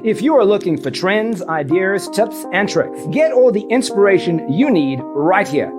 If you are looking for trends, ideas, tips, and tricks, get all the inspiration you need right here.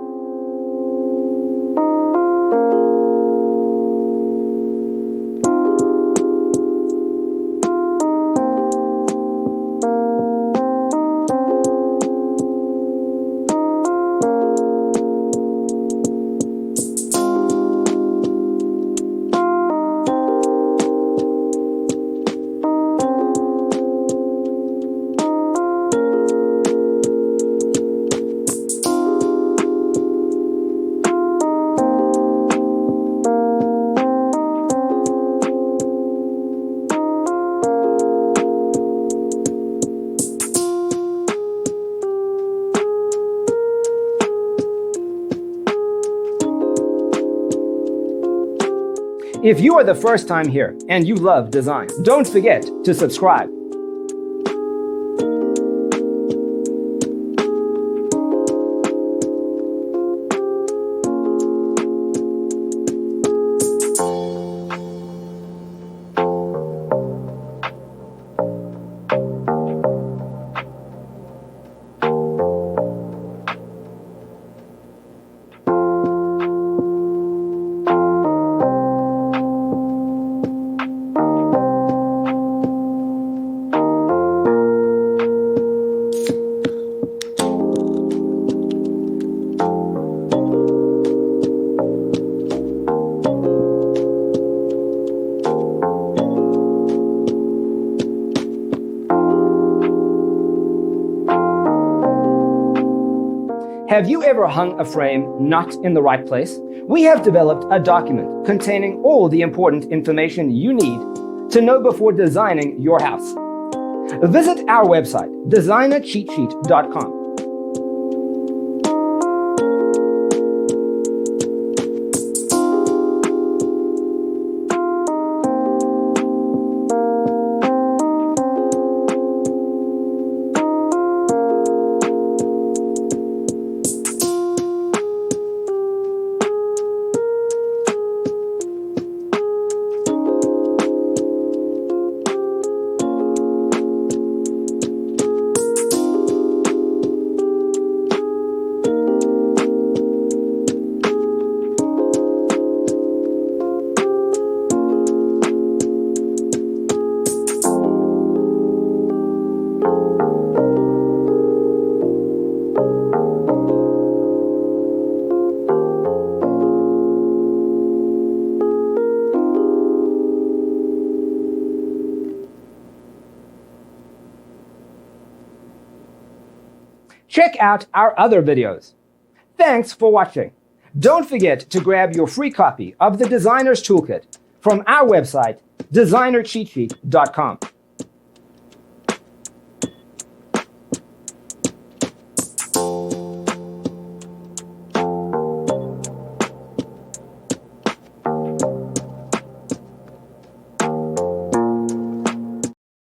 If you are the first time here and you love design, don't forget to subscribe. Have you ever hung a frame not in the right place? We have developed a document containing all the important information you need to know before designing your house. Visit our website, designercheatsheet.com. Check out our other videos. Thanks for watching. Don't forget to grab your free copy of the Designer's Toolkit from our website, designercheatsheet.com.